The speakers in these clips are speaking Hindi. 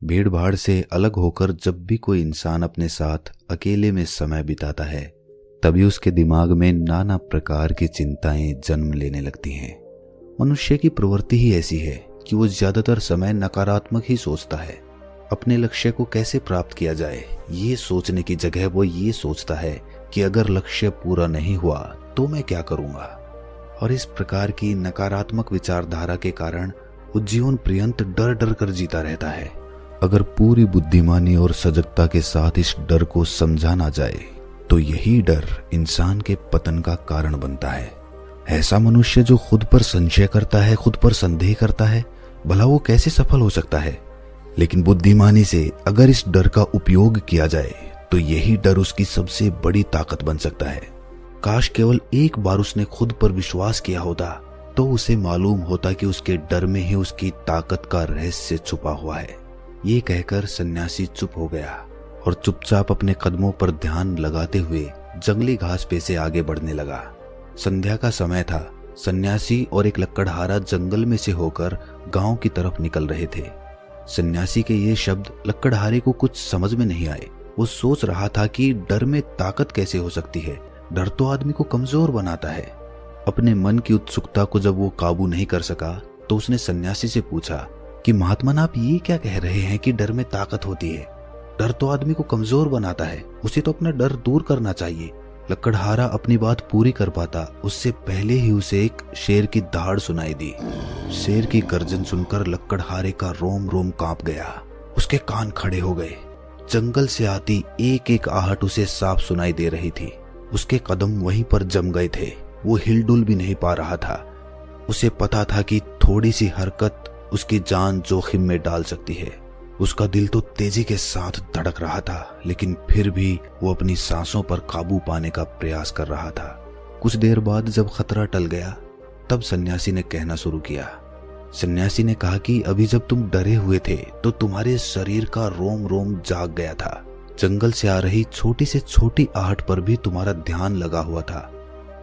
भीड़ भाड़ से अलग होकर जब भी कोई इंसान अपने साथ अकेले में समय बिताता है, तभी उसके दिमाग में नाना प्रकार की चिंताएं जन्म लेने लगती हैं। मनुष्य की प्रवृत्ति ही ऐसी है कि वो ज्यादातर समय नकारात्मक ही सोचता है। अपने लक्ष्य को कैसे प्राप्त किया जाए, ये सोचने की जगह वो ये सोचता है कि अगर लक्ष्य पूरा नहीं हुआ तो मैं क्या करूंगा। और इस प्रकार की नकारात्मक विचारधारा के कारण वो जीवन पर्यंत डर डर कर जीता रहता है। अगर पूरी बुद्धिमानी और सजगता के साथ इस डर को समझा ना जाए तो यही डर इंसान के पतन का कारण बनता है। ऐसा मनुष्य जो खुद पर संशय करता है, खुद पर संदेह करता है, भला वो कैसे सफल हो सकता है। लेकिन बुद्धिमानी से अगर इस डर का उपयोग किया जाए तो यही डर उसकी सबसे बड़ी ताकत बन सकता है। काश केवल एक बार उसने खुद पर विश्वास किया होता तो उसे मालूम होता कि उसके डर में ही उसकी ताकत का रहस्य छुपा हुआ है। ये कहकर सन्यासी चुप हो गया और चुपचाप अपने कदमों पर ध्यान लगाते हुए जंगली घास पे से आगे बढ़ने लगा। संध्या का समय था। सन्यासी और एक लकड़हारा जंगल में से होकर गांव की तरफ निकल रहे थे। सन्यासी के ये शब्द लकड़हारे को कुछ समझ में नहीं आए। वो सोच रहा था कि डर में ताकत कैसे हो सकती है। डर तो आदमी को कमजोर बनाता है। अपने मन की उत्सुकता को जब वो काबू नहीं कर सका तो उसने सन्यासी से पूछा कि महात्मन, आप ये क्या कह रहे हैं कि डर में ताकत होती है? डर तो आदमी को कमजोर बनाता है, उसे तो अपना डर दूर करना चाहिए। लकड़हारा अपनी बात पूरी कर पाता उससे पहले ही उसे एक शेर की दहाड़ सुनाई दी। शेर की गर्जन सुनकर लकड़हारे का रोम रोम कांप गया। उसके कान खड़े हो गए। जंगल से आती एक एक आहट उसे साफ सुनाई दे रही थी। उसके कदम वहीं पर जम गए थे। वो हिलडुल भी नहीं पा रहा था। उसे पता था कि थोड़ी सी हरकत उसकी जान जोखिम में डाल सकती है। उसका दिल तो तेजी के साथ धड़क रहा था, लेकिन फिर भी वो अपनी सांसों पर काबू पाने का प्रयास कर रहा था। कुछ देर बाद जब खतरा टल गया तब सन्यासी ने कहना शुरू किया। सन्यासी ने कहा कि अभी जब तुम डरे हुए थे तो तुम्हारे शरीर का रोम रोम जाग गया था। जंगल से आ रही छोटी से छोटी आहट पर भी तुम्हारा ध्यान लगा हुआ था।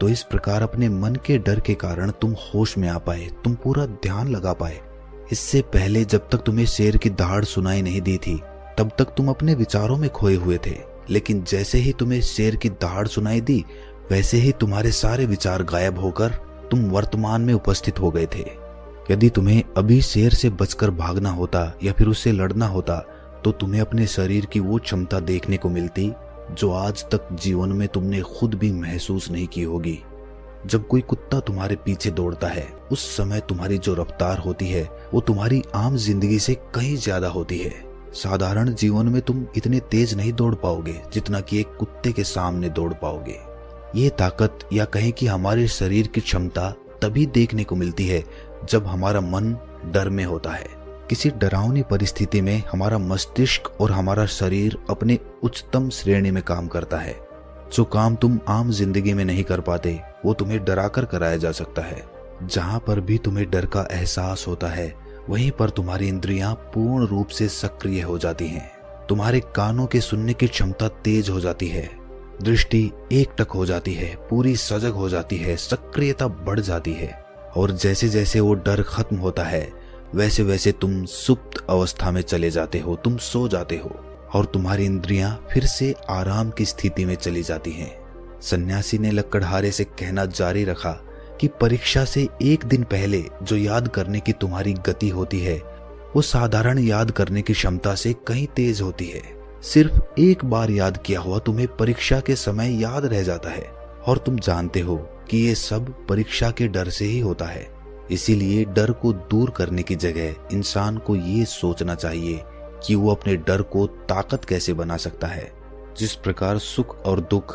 तो इस प्रकार अपने मन के डर के कारण तुम होश में आ पाए, तुम पूरा ध्यान लगा पाए। इससे पहले जब तक तुम्हें शेर की दहाड़ सुनाई नहीं दी थी तब तक तुम अपने विचारों में खोए हुए थे। लेकिन जैसे ही तुम्हें शेर की दहाड़ सुनाई दी वैसे ही तुम्हारे सारे विचार गायब होकर तुम वर्तमान में उपस्थित हो गए थे। यदि तुम्हें अभी शेर से बचकर भागना होता या फिर उससे लड़ना होता तो तुम्हें अपने शरीर की वो क्षमता देखने को मिलती जो आज तक जीवन में तुमने खुद भी महसूस नहीं की होगी। जब कोई कुत्ता तुम्हारे पीछे दौड़ता है उस समय तुम्हारी जो रफ्तार होती है वो तुम्हारी आम जिंदगी से कहीं ज्यादा होती है। साधारण जीवन में तुम इतने तेज नहीं दौड़ पाओगे जितना कि एक कुत्ते के सामने दौड़ पाओगे। ये ताकत या कहें कि हमारे शरीर की क्षमता तभी देखने को मिलती है जब हमारा मन डर में होता है। किसी डरावनी परिस्थिति में हमारा मस्तिष्क और हमारा शरीर अपने उच्चतम श्रेणी में काम करता है। जो काम तुम आम जिंदगी में नहीं कर पाते वो तुम्हें डराकर कराया जा सकता है। जहां पर भी तुम्हें डर का एहसास होता है वहीं पर तुम्हारी इंद्रियां पूर्ण रूप से सक्रिय हो जाती हैं। तुम्हारे कानों के सुनने की क्षमता तेज हो जाती है, दृष्टि एकटक हो जाती है, पूरी सजग हो जाती है, सक्रियता बढ़ जाती है। और जैसे जैसे वो डर खत्म होता है वैसे वैसे तुम सुप्त अवस्था में चले जाते हो, तुम सो जाते हो और तुम्हारी इंद्रियां फिर से आराम की स्थिति में चली जाती हैं। सन्यासी ने लकड़हारे से कहना जारी रखा कि परीक्षा से एक दिन पहले जो याद करने की तुम्हारी गति होती है वो साधारण याद करने की क्षमता से कहीं तेज होती है। सिर्फ एक बार याद किया हुआ तुम्हें परीक्षा के समय याद रह जाता है और तुम जानते हो कि ये सब परीक्षा के डर से ही होता है। इसीलिए डर को दूर करने की जगह इंसान को ये सोचना चाहिए कि वो अपने डर को ताकत कैसे बना सकता है। जिस प्रकार सुख और दुख,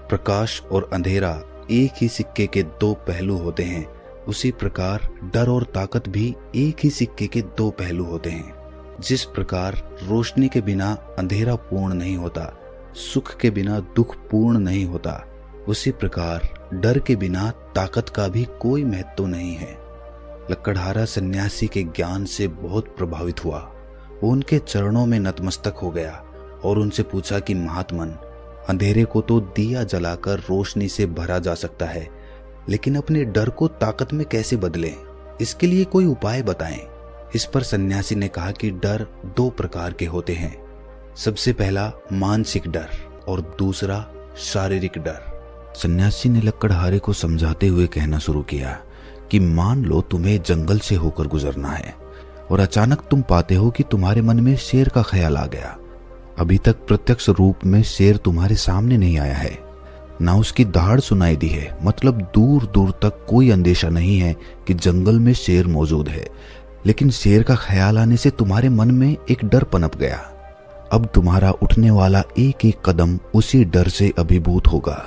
प्रकाश और अंधेरा एक ही सिक्के के दो पहलू होते हैं, उसी प्रकार डर और ताकत भी एक ही सिक्के के दो पहलू होते हैं। जिस प्रकार रोशनी के बिना अंधेरा पूर्ण नहीं होता, सुख के बिना दुख पूर्ण नहीं होता, उसी प्रकार डर के बिना ताकत का भी कोई महत्व नहीं है। लकड़हारा सन्यासी के ज्ञान से बहुत प्रभावित हुआ। वो उनके चरणों में नतमस्तक हो गया और उनसे पूछा कि महात्मन, अंधेरे को तो दिया जलाकर रोशनी से भरा जा सकता है, लेकिन अपने डर को ताकत में कैसे बदलें? इसके लिए कोई उपाय बताएं। इस पर सन्यासी ने कहा कि डर दो प्रकार के होते हैं। सबसे पहला मानसिक डर और दूसरा शारीरिक डर। सन्यासी ने लकड़हारे को समझाते हुए कहना शुरू किया कि मान लो तुम्हें जंगल से होकर गुजरना है और अचानक तुम पाते हो कि तुम्हारे मन में शेर का ख्याल आ गया। अभी तक प्रत्यक्ष रूप में शेर तुम्हारे सामने नहीं आया है, ना उसकी दहाड़ सुनाई दी है, मतलब दूर दूर तक कोई अंदेशा नहीं है कि जंगल में शेर मौजूद है, लेकिन शेर का ख्याल आने से तुम्हारे मन में एक डर पनप गया। अब तुम्हारा उठने वाला एक एक कदम उसी डर से अभिभूत होगा।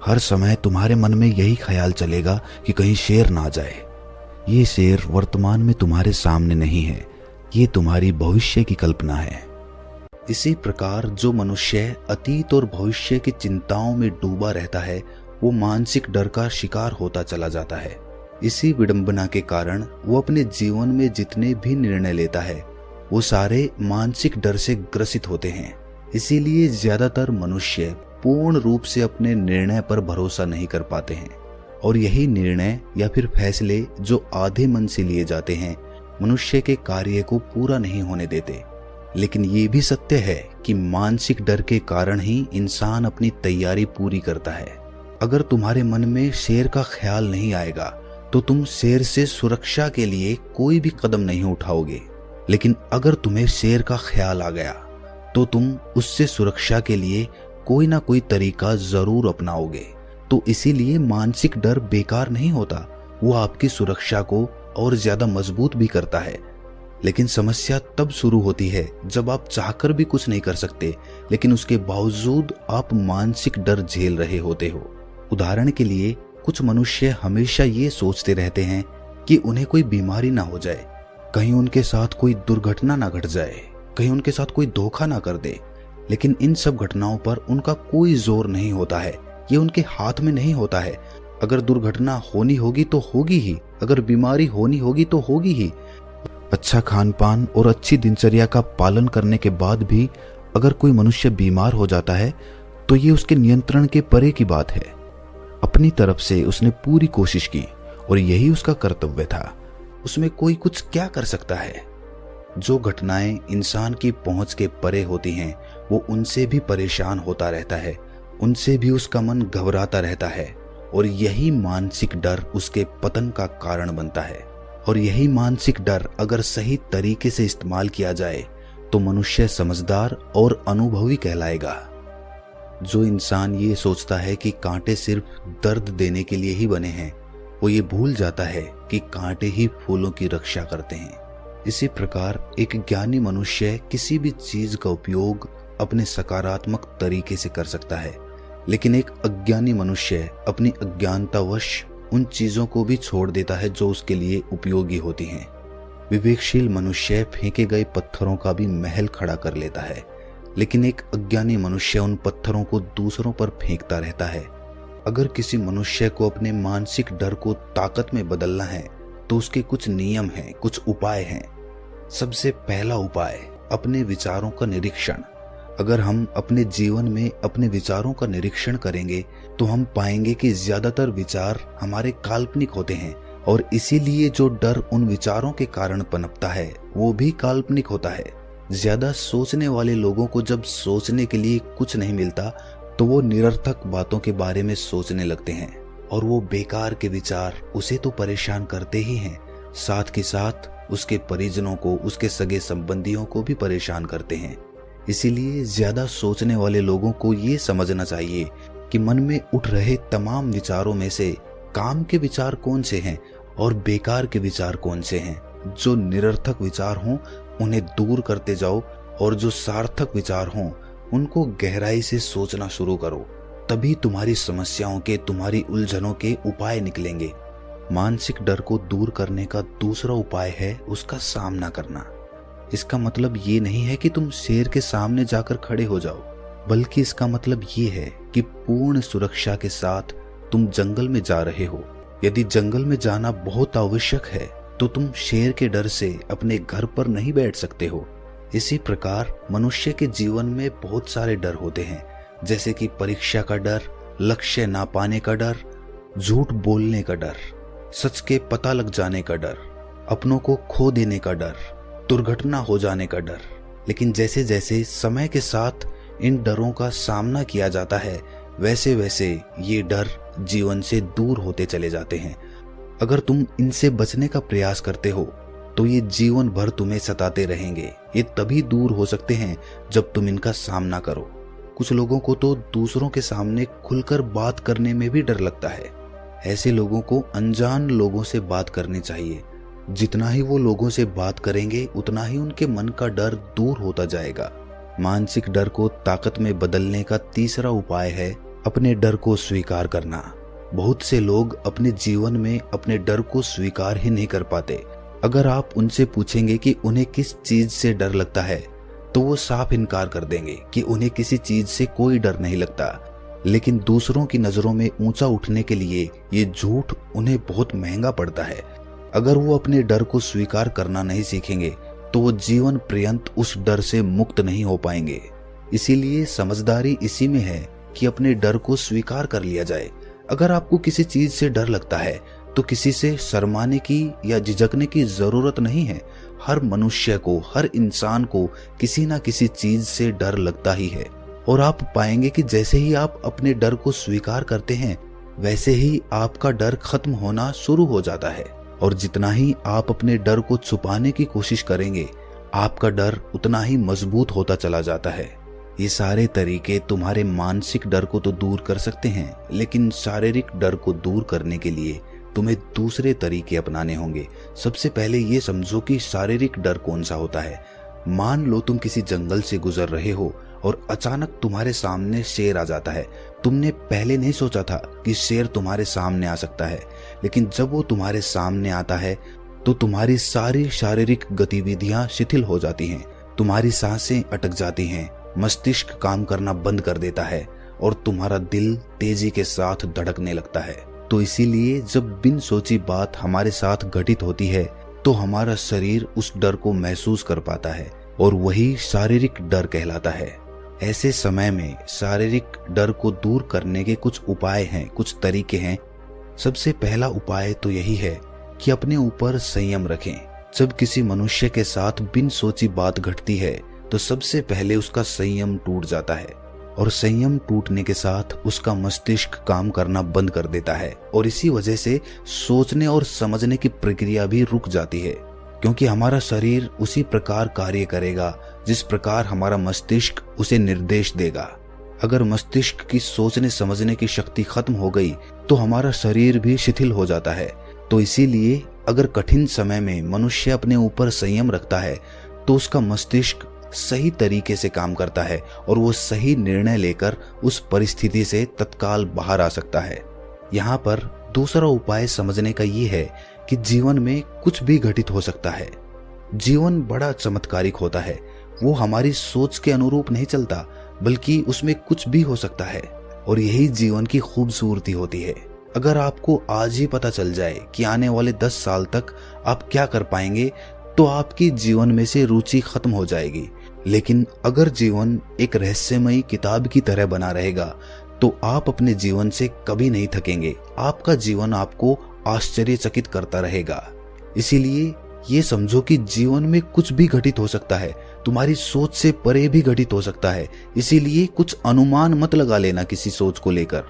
हर समय तुम्हारे मन में यही ख्याल चलेगा कि कहीं शेर ना जाए। ये शेर वर्तमान में तुम्हारे सामने नहीं है, ये तुम्हारी भविष्य की कल्पना है। इसी प्रकार जो मनुष्य अतीत और भविष्य की चिंताओं में डूबा रहता है, वो मानसिक डर का शिकार होता चला जाता है। इसी विडंबना के कारण वो अपने जीवन में जितने भी निर्णय लेता है, वो सारे मानसिक डर से ग्रसित होते हैं। इसीलिए ज्यादातर मनुष्य पूर्ण रूप से अपने निर्णय पर भरोसा नहीं कर पाते हैं, और यही निर्णय या फिर फैसले जो आधे मन से लिए जाते हैं, मनुष्य के कार्य को पूरा नहीं होने देते। लेकिन ये भी सत्य है कि मानसिक डर के कारण ही इंसान अपनी तैयारी पूरी करता है। अगर तुम्हारे मन में शेर का ख्याल नहीं आएगा तो तुम शेर से सुरक्षा के लिए कोई भी कदम नहीं उठाओगे, लेकिन अगर तुम्हें शेर का ख्याल आ गया तो तुम उससे सुरक्षा के लिए कोई ना कोई तरीका जरूर अपनाओगे। तो इसीलिए मानसिक डर बेकार नहीं होता, वो आपकी सुरक्षा को और ज्यादा मजबूत भी करता है। लेकिन समस्या तब शुरू होती है जब आप चाहकर भी कुछ नहीं कर सकते, लेकिन उसके बावजूद आप मानसिक डर झेल रहे होते हो। उदाहरण के लिए कुछ मनुष्य हमेशा ये सोचते रहते हैं कि उन्हें कोई बीमारी ना हो जाए, कहीं उनके साथ कोई दुर्घटना ना घट जाए, कहीं उनके साथ कोई धोखा ना कर दे। लेकिन इन सब घटनाओं पर उनका कोई जोर नहीं होता है, ये उनके हाथ में नहीं होता है। अगर दुर्घटना होनी होगी तो होगी ही, अगर बीमारी होनी होगी तो होगी ही। अच्छा खान पान और अच्छी दिनचर्या का पालन करने के बाद भी अगर कोई मनुष्य बीमार हो जाता है तो ये उसके नियंत्रण के परे की बात है। अपनी तरफ से उसने पूरी कोशिश की और यही उसका कर्तव्य था, उसमें कोई कुछ क्या कर सकता है। जो घटनाएं इंसान की पहुंच के परे होती हैं, वो उनसे भी परेशान होता रहता है, उनसे भी उसका मन घबराता रहता है, और यही मानसिक डर उसके पतन का कारण बनता है। और यही मानसिक डर अगर सही तरीके से इस्तेमाल किया जाए तो मनुष्य समझदार और अनुभवी कहलाएगा। जो इंसान ये सोचता है कि कांटे सिर्फ दर्द देने के लिए ही बने हैं, वो ये भूल जाता है कि कांटे ही फूलों की रक्षा करते हैं। इसी प्रकार एक ज्ञानी मनुष्य किसी भी चीज का उपयोग अपने सकारात्मक तरीके से कर सकता है, लेकिन एक अज्ञानी मनुष्य अपनी अज्ञानतावश उन चीजों को भी छोड़ देता है जो उसके लिए उपयोगी होती हैं। विवेकशील मनुष्य फेंके गए पत्थरों का भी महल खड़ा कर लेता है, लेकिन एक अज्ञानी मनुष्य उन पत्थरों को दूसरों पर फेंकता रहता है। अगर किसी मनुष्य को अपने मानसिक डर को ताकत में बदलना है तो उसके कुछ नियम हैं, कुछ उपाय हैं। सबसे पहला उपाय, अपने विचारों का निरीक्षण। अगर हम अपने जीवन में अपने विचारों का निरीक्षण करेंगे तो हम पाएंगे कि ज्यादातर विचार हमारे काल्पनिक होते हैं, और इसीलिए जो डर उन विचारों के कारण पनपता है वो भी काल्पनिक होता है। ज्यादा सोचने वाले लोगों को जब सोचने के लिए कुछ नहीं मिलता तो वो निरर्थक बातों के बारे में सोचने लगते हैं, और वो बेकार के विचार उसे तो परेशान करते ही हैं, साथ के साथ उसके परिजनों को, उसके सगे संबंधियों को भी परेशान करते हैं। इसीलिए ज्यादा सोचने वाले लोगों को ये समझना चाहिए कि मन में उठ रहे तमाम विचारों में से काम के विचार कौन से हैं और बेकार के विचार कौन से हैं। जो निरर्थक विचार हों उन्हें दूर करते जाओ, और जो सार्थक विचार हों उनको गहराई से सोचना शुरू करो। तभी तुम्हारी समस्याओं के, तुम्हारी उलझनों के उपाय निकलेंगे। मानसिक डर को दूर करने का दूसरा उपाय है उसका सामना करना। इसका मतलब ये नहीं है कि तुम शेर के सामने जाकर खड़े हो जाओ, बल्कि इसका मतलब ये है कि पूर्ण सुरक्षा के साथ तुम जंगल में जा रहे हो। यदि जंगल में जाना बहुत आवश्यक है तो तुम शेर के डर से अपने घर पर नहीं बैठ सकते हो। इसी प्रकार मनुष्य के जीवन में बहुत सारे डर होते हैं, जैसे कि परीक्षा का डर, लक्ष्य ना पाने का डर, झूठ बोलने का डर, सच के पता लग जाने का डर, अपनों को खो देने का डर, दुर्घटना हो जाने का डर। लेकिन जैसे जैसे समय के साथ इन डरों का सामना किया जाता है, वैसे वैसे ये डर जीवन से दूर होते चले जाते हैं। अगर तुम इनसे बचने का प्रयास करते हो तो ये जीवन भर तुम्हें सताते रहेंगे। ये तभी दूर हो सकते हैं जब तुम इनका सामना करो। कुछ लोगों को तो दूसरों के सामने खुलकर बात करने में भी डर लगता है। ऐसे लोगों को अनजान लोगों से बात करनी चाहिए। जितना ही वो लोगों से बात करेंगे उतना ही उनके मन का डर दूर होता जाएगा। मानसिक डर को ताकत में बदलने का तीसरा उपाय है अपने डर को स्वीकार करना। बहुत से लोग अपने जीवन में अपने डर को स्वीकार ही नहीं कर पाते। अगर आप उनसे पूछेंगे कि उन्हें किस चीज से डर लगता है तो वो साफ इनकार कर देंगे कि उन्हें किसी चीज से कोई डर नहीं लगता। लेकिन दूसरों की नजरों में ऊंचा उठने के लिए ये झूठ उन्हें बहुत महंगा पड़ता है। अगर वो अपने डर को स्वीकार करना नहीं सीखेंगे तो वो जीवन पर्यंत उस डर से मुक्त नहीं हो पाएंगे। इसीलिए समझदारी इसी में है कि अपने डर को स्वीकार कर लिया जाए। अगर आपको किसी चीज से डर लगता है तो किसी से शर्माने की या झिझकने की जरूरत नहीं है। हर मनुष्य को, हर इंसान को किसी ना किसी चीज से डर लगता ही है। और आप पाएंगे कि जैसे ही आप अपने डर को स्वीकार करते हैं वैसे ही आपका डर खत्म होना शुरू हो जाता है। और जितना ही आप अपने डर को छुपाने की कोशिश करेंगे आपका डर उतना ही मजबूत होता चला जाता है। ये सारे तरीके तुम्हारे मानसिक डर को तो दूर कर सकते हैं, लेकिन शारीरिक डर को दूर करने के लिए तुम्हें दूसरे तरीके अपनाने होंगे। सबसे पहले ये समझो कि शारीरिक डर कौन सा होता है। मान लो तुम किसी जंगल से गुजर रहे हो और अचानक तुम्हारे सामने शेर आ जाता है। तुमने पहले नहीं सोचा था कि शेर तुम्हारे सामने आ सकता है, लेकिन जब वो तुम्हारे सामने आता है तो तुम्हारी सारी शारीरिक गतिविधियां शिथिल हो जाती हैं, तुम्हारी सांसें अटक जाती हैं, मस्तिष्क काम करना बंद कर देता है और तुम्हारा दिल तेजी के साथ धड़कने लगता है। तो इसीलिए जब बिन सोची बात हमारे साथ घटित होती है तो हमारा शरीर उस डर को महसूस कर पाता है और वही शारीरिक डर कहलाता है। ऐसे समय में शारीरिक डर को दूर करने के कुछ उपाय हैं, कुछ तरीके हैं। सबसे पहला उपाय तो यही है कि अपने ऊपर संयम रखें। जब किसी मनुष्य के साथ बिन सोची बात घटती है तो सबसे पहले उसका संयम टूट जाता है और संयम टूटने के साथ उसका मस्तिष्क काम करना बंद कर देता है और इसी वजह से सोचने और समझने की प्रक्रिया भी रुक जाती है, क्योंकि हमारा शरीर उसी प्रकार कार्य करेगा जिस प्रकार हमारा मस्तिष्क उसे निर्देश देगा। अगर मस्तिष्क की सोचने समझने की शक्ति खत्म हो गई तो हमारा शरीर भी शिथिल हो जाता है। तो इसीलिए अगर कठिन समय में मनुष्य अपने ऊपर संयम रखता है तो उसका मस्तिष्क सही तरीके से काम करता है और वो सही निर्णय लेकर उस परिस्थिति से तत्काल बाहर आ सकता है। यहाँ पर दूसरा उपाय समझने का ये है कि जीवन में कुछ भी घटित हो सकता है। जीवन बड़ा चमत्कारिक होता है, वो हमारी सोच के अनुरूप नहीं चलता, बल्कि उसमें कुछ भी हो सकता है और यही जीवन की खूबसूरती होती है। अगर आपको आज ही पता चल जाए कि आने वाले 10 साल तक आप क्या कर पाएंगे तो आपकी जीवन में से रुचि खत्म हो जाएगी। लेकिन अगर जीवन एक रहस्यमयी किताब की तरह बना रहेगा तो आप अपने जीवन से कभी नहीं थकेंगे। आपका जीवन आपको आश्चर्यचकित करता रहेगा। इसीलिए ये समझो कि जीवन में कुछ भी घटित हो सकता है, तुम्हारी सोच से परे भी घटित हो सकता है। इसीलिए कुछ अनुमान मत लगा लेना किसी सोच को लेकर।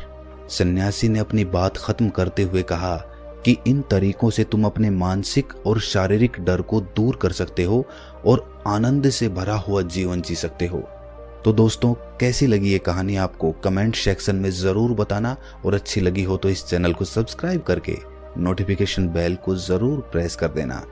सन्यासी ने अपनी बात खत्म करते हुए कहा कि इन तरीकों से तुम अपने मानसिक और शारीरिक डर को दूर कर सकते हो और आनंद से भरा हुआ जीवन जी सकते हो। तो दोस्तों, कैसी लगी ये कहानी आपको कमेंट सेक्शन में जरूर बताना और अच्छी लगी हो तो इस चैनल को सब्सक्राइब करके नोटिफिकेशन बेल को जरूर प्रेस कर देना।